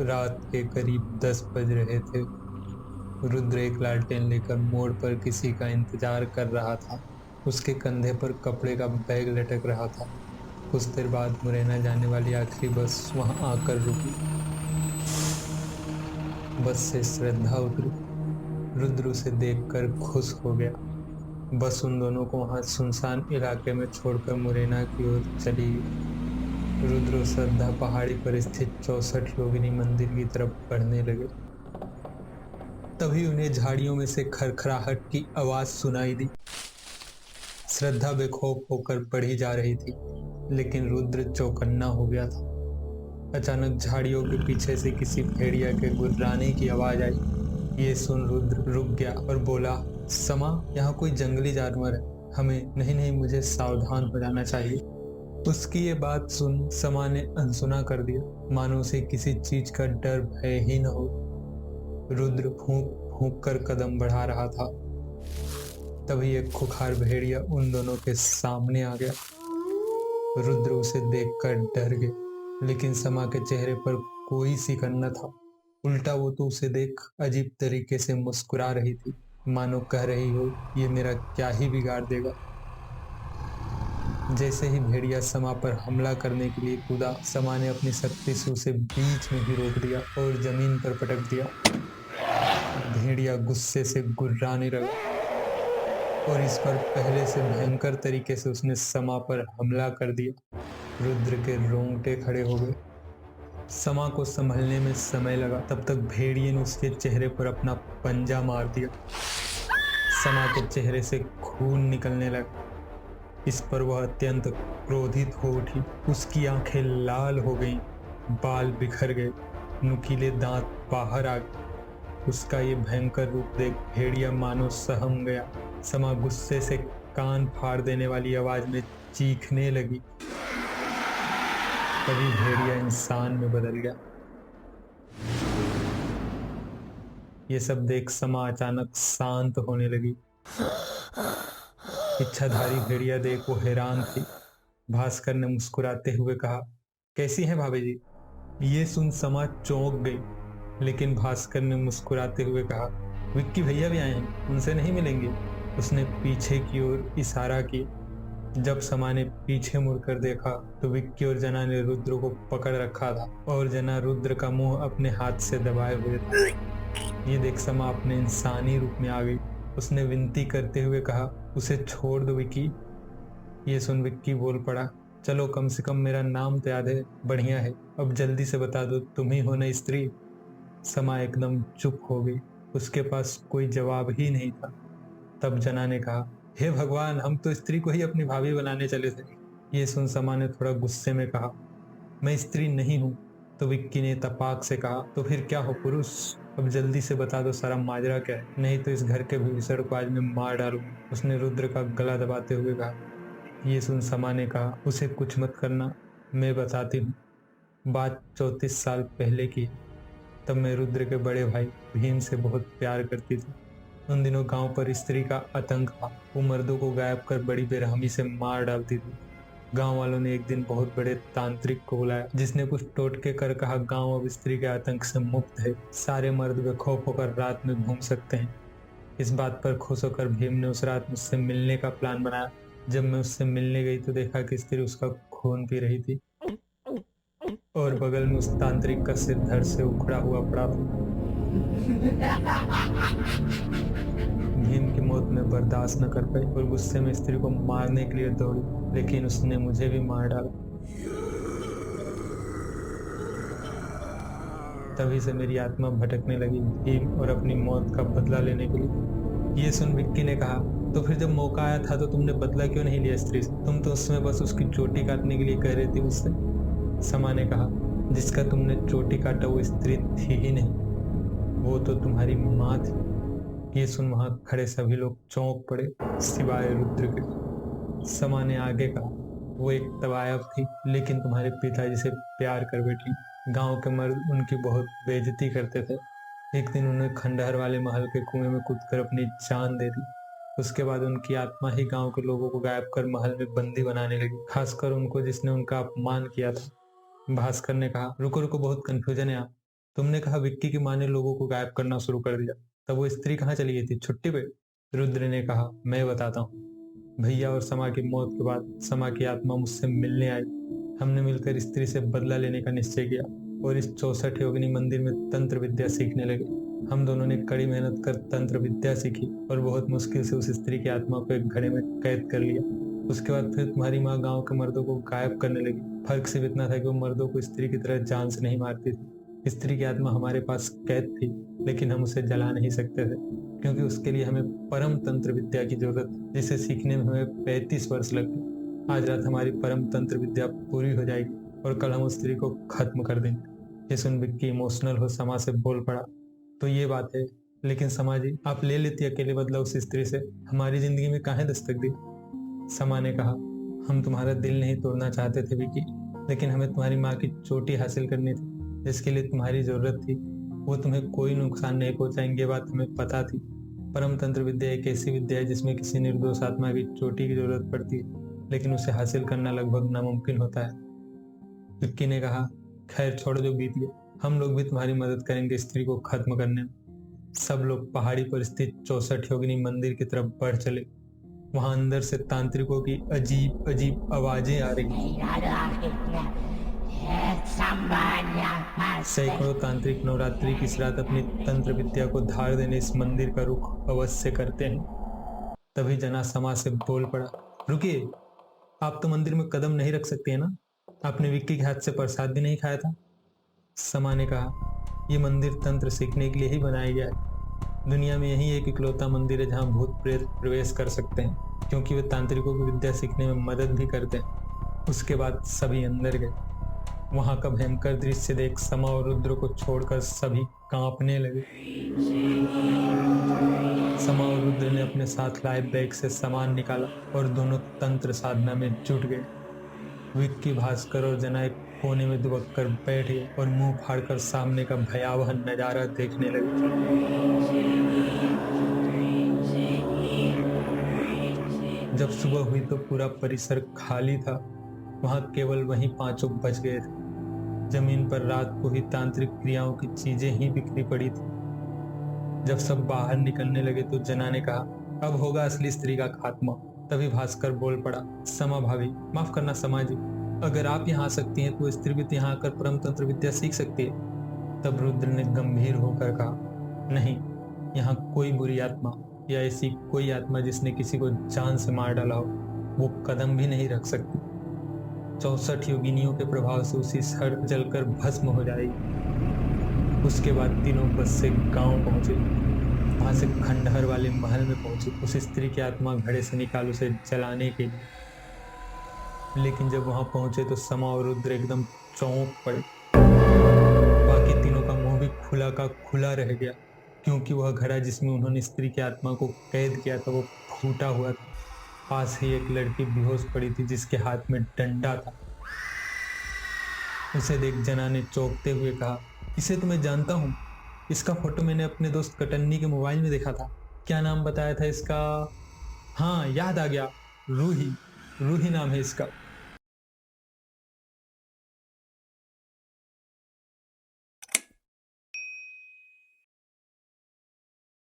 रात के करीब 10 बज रहे थे। रुद्र एक लालटेन लेकर मोड़ पर किसी का इंतजार कर रहा था। उसके कंधे पर कपड़े का बैग लटक रहा था। कुछ देर बाद मुरैना जाने वाली आखिरी बस वहां आकर रुकी। बस से श्रद्धा उतरी। रुद्र उसे देखकर खुश हो गया। बस उन दोनों को वहां सुनसान इलाके में छोड़कर मुरैना की ओर चली गई। रुद्र और श्रद्धा पहाड़ी पर स्थित 64 योगिनी मंदिर की तरफ बढ़ने लगे। तभी उन्हें झाड़ियों में से खरखराहट की आवाज सुनाई दी। श्रद्धा बेखौफ होकर बढ़ी जा रही थी, लेकिन रुद्र चौकन्ना हो गया था। अचानक झाड़ियों के पीछे से किसी भेड़िया के गुर्राने की आवाज आई। ये सुन रुद्र रुक गया और बोला, समा, यहाँ कोई जंगली जानवर है। हमें नहीं नहीं, मुझे सावधान हो जाना चाहिए। उसकी ये बात सुन समा ने अनसुना कर दिया, मानो उसे किसी चीज का डर भय ही न हो। रुद्र फूंक फूंक कर कदम बढ़ा रहा था। तभी एक खुखार भेड़िया उन दोनों के सामने आ गया। रुद्र उसे देखकर डर गए, लेकिन समा के चेहरे पर कोई सिकन न था। उल्टा वो तो उसे देख अजीब तरीके से मुस्कुरा रही थी, मानो कह रही हो, ये मेरा क्या ही बिगाड़ देगा। जैसे ही भेड़िया समा पर हमला करने के लिए कूदा, समा ने अपनी शक्ति से उसे बीच में ही रोक दिया और जमीन पर पटक दिया। भेड़िया गुस्से से गुर्राने लगा और इस पर पहले से भयंकर तरीके से उसने समा पर हमला कर दिया। रुद्र के रोंगटे खड़े हो गए। समा को संभलने में समय लगा। तब तक भेड़िए ने उसके चेहरे पर अपना पंजा मार दिया। समा के चेहरे से खून निकलने लगा। इस पर वह अत्यंत क्रोधित हो उठी। उसकी आंखें लाल हो गईं, बाल बिखर गए, नुकीले दांत बाहर आ गए। उसका ये भयंकर रूप देख भेड़िया मानो सहम गया। समा गुस्से से कान फाड़ देने वाली आवाज में चीखने लगी। तभी भेड़िया इंसान में बदल गया। ये सब देख समा अचानक शांत होने लगी। इच्छाधारी भेड़िया देख वो हैरान थी। भास्कर ने मुस्कुराते हुए कहा, कैसी हैं भाभी जी? ये सुन समा चौंक गई, लेकिन भास्कर ने मुस्कुराते हुए कहा, विक्की भैया भी आए हैं, उनसे नहीं मिलेंगे? उसने पीछे की ओर इशारा किया। जब समा ने पीछे मुड़कर देखा तो विक्की और जना ने रुद्र को पकड़ रखा था और जना रुद्र का मुंह अपने हाथ से दबाए हुए था। ये देख समा अपने इंसानी रूप में आ गई। उसने विनती करते हुए कहा, उसे छोड़ दो विक्की। ये सुन विक्की बोल पड़ा, चलो कम से कम मेरा नाम तो याद है, बढ़िया है। अब जल्दी से बता दो, तुम ही हो ना स्त्री? समा एकदम चुप हो गई। उसके पास कोई जवाब ही नहीं था। तब जना ने कहा, हे भगवान, हम तो स्त्री को ही अपनी भाभी बनाने चले थे। ये सुन समा ने थोड़ा गुस्से में कहा, मैं स्त्री नहीं हूं। तो विक्की ने तपाक से कहा, तो फिर क्या हो पुरुष? अब जल्दी से बता दो सारा माजरा क्या है, नहीं तो इस घर के भीषण को आज मैं मार डालूंगा। उसने रुद्र का गला दबाते हुए कहा। ये सुन समा ने कहा, उसे कुछ मत करना, मैं बताती हूँ। बात 34 साल पहले की है। तब मैं रुद्र के बड़े भाई भीम से बहुत प्यार करती थी। उन दिनों गांव पर स्त्री का आतंक था। वो मर्दों को गायब कर बड़ी बेरहमी से मार डालती थी। गांव वालों ने एक दिन बहुत बड़े तांत्रिक को बुलाया, जिसने कुछ टोटके कर कहा, गांव अब स्त्री के आतंक से मुक्त है। सारे मर्द बेखौफ होकर रात में घूम सकते हैं। इस बात पर खुश होकर भीम ने उस रात मुझसे मिलने का प्लान बनाया। जब मैं उससे मिलने गई तो देखा कि स्त्री उसका खून पी रही थी और बगल में उस तांत्रिक का सिर धड़ से उखड़ा हुआ पड़ा था। भीम की मौत में बर्दाश्त न कर पाई और गुस्से में स्त्री को मारने के लिए दौड़ी, लेकिन उसने मुझे भी मार डाला। तभी से मेरी आत्मा भटकने लगी भीम और अपनी मौत का बदला लेने के लिए। ये सुन विक्की ने कहा, तो फिर जब मौका आया था तो तुमने बदला क्यों नहीं लिया स्त्री से? तुम तो उसमें बस उसकी चोटी काटने के लिए कह रही थी उससे। समा ने कहा, जिसका तुमने चोटी काटा वो स्त्री थी ही नहीं, वो तो तुम्हारी माँ थी। ये सुन वहां खड़े सभी लोग चौंक पड़े, सिवाय रुद्र के। समा ने आगे कहा, वो एक तवायफ थी, लेकिन तुम्हारे पिताजी से प्यार कर बैठी। गांव के मर्द उनकी बहुत बेइज्जती करते थे। एक दिन उन्हें खंडहर वाले महल के कुएं में कूदकर अपनी जान दे दी। उसके बाद उनकी आत्मा ही गांव के लोगों को गायब कर महल में बंदी बनाने लगी, खासकर उनको जिसने उनका अपमान किया था। भास्कर ने कहा, रुको रुको, बहुत कंफ्यूजन है। तुमने कहा विक्की की माँ ने लोगों को गायब करना शुरू कर दिया, तब वो स्त्री कहाँ चली गई थी? छुट्टी पे? रुद्र ने कहा, मैं बताता हूँ। भैया और समा की मौत के बाद समा की आत्मा मुझसे मिलने आई। हमने मिलकर स्त्री से बदला लेने का निश्चय किया और इस 64 योगिनी मंदिर में तंत्र विद्या सीखने लगे। हम दोनों ने कड़ी मेहनत कर तंत्र विद्या सीखी और बहुत मुश्किल से उस स्त्री की आत्मा को एक घड़े में कैद कर लिया। उसके बाद फिर तुम्हारी माँ गांव के मर्दों को गायब करने लगी। फर्क सिर्फ इतना था कि वो मर्दों को स्त्री की तरह जान से नहीं मारती थी। स्त्री की आत्मा हमारे पास कैद थी, लेकिन हम उसे जला नहीं सकते थे, क्योंकि उसके लिए हमें परम तंत्र विद्या की जरूरत थी, जिसे सीखने में हमें 35 वर्ष लग गए। आज रात हमारी परम तंत्र विद्या पूरी हो जाएगी और कल हम उस स्त्री को खत्म कर देंगे। ये सुन विक्की इमोशनल हो समा से बोल पड़ा, तो ये बात है, लेकिन समा जी, आप ले लेती अकेले बदला उस स्त्री से, हमारी जिंदगी में काहे दस्तक दी? समा ने कहा, हम तुम्हारा दिल नहीं तोड़ना चाहते थे विक्की, लेकिन हमें तुम्हारी माँ की चोटी हासिल करनी थी, जिसके लिए तुम्हारी जरूरत थी। वो तुम्हें कोई नुकसान नहीं पहुंचाएंगे, ये बात हमें पता थी। परम तंत्र विद्या एक ऐसी विद्या है जिसमें किसी निर्दोष आत्मा की चोटी की जरूरत पड़ती है, लेकिन उसे हासिल करना लगभग नामुमकिन होता है। विक्की ने कहा, खैर छोड़ दो, बीत गया, हम लोग भी तुम्हारी मदद करेंगे स्त्री को खत्म करने में। सब लोग पहाड़ी पर स्थित 64 योगिनी मंदिर की तरफ बढ़ चले। वहां अंदर से तांत्रिकों की अजीब अजीब आवाजें आ रही। सैकड़ों तांत्रिक नवरात्रि की इस रात अपनी तंत्र विद्या को धार देने इस मंदिर का रुख अवश्य करते हैं। तभी जना समा से बोल पड़ा, रुकिए, आप तो मंदिर में कदम नहीं रख सकते हैं ना? आपने विक्की के हाथ से प्रसाद भी नहीं खाया था। समा ने कहा, यह मंदिर तंत्र सीखने के लिए ही बनाया गया है। दुनिया में यही एक इकलौता मंदिर है जहाँ भूत प्रेत प्रवेश कर सकते हैं, क्योंकि वे तांत्रिकों की विद्या सीखने में मदद भी करते हैं। उसके बाद सभी अंदर गए। वहां का भयंकर दृश्य देख समा और रुद्र को छोड़कर सभी कांपने लगे। समा और रुद्र ने अपने साथ लाए बैग से सामान निकाला और दोनों तंत्र साधना में जुट गए। विक्की, भास्कर और जना एक कोने में दुबक कर बैठ गए और मुंह फाड़कर सामने का भयावह नजारा देखने लगे। जब सुबह हुई तो पूरा परिसर खाली था। वहां केवल वही पांचों बच गए थे। जमीन पर रात को ही तांत्रिक क्रियाओं की चीजें ही बिखरी पड़ी थी। जब सब बाहर निकलने लगे तो जना ने कहा, अब होगा असली स्त्री का खात्मा। तभी भास्कर बोल पड़ा, समा भाभी, माफ करना समा जी, अगर आप यहाँ आ सकती हैं तो स्त्री भी यहाँ आकर परम तंत्र विद्या सीख सकती है। तब रुद्र ने गंभीर होकर कहा, नहीं, यहाँ कोई बुरी आत्मा या ऐसी कोई आत्मा जिसने किसी को जान से मार डाला हो, वो कदम भी नहीं रख सकती। 64 योगिनियों के प्रभाव से उसी सड़क जलकर भस्म हो जाएगी। उसके बाद तीनों बस से गांव पहुंचे। वहां से खंडहर वाले महल में पहुंचे उस स्त्री की आत्मा घड़े से निकाल उसे जलाने के लिए। लेकिन जब वहां पहुंचे तो समा और रुद्र एकदम चौंक पड़े। बाकी तीनों का मुंह भी खुला का खुला रह गया, क्योंकि वह घड़ा जिसमें उन्होंने स्त्री की आत्मा को कैद किया था वो फूटा हुआ था। पास ही एक लड़की बेहोश पड़ी थी जिसके हाथ में डंडा था। उसे देख जना ने चौंकते हुए कहा, इसे तो मैं जानता हूँ, इसका फोटो मैंने अपने दोस्त कटन्नी के मोबाइल में देखा था। क्या नाम बताया था इसका? हाँ, याद आ गया, रूही। रूही नाम है इसका।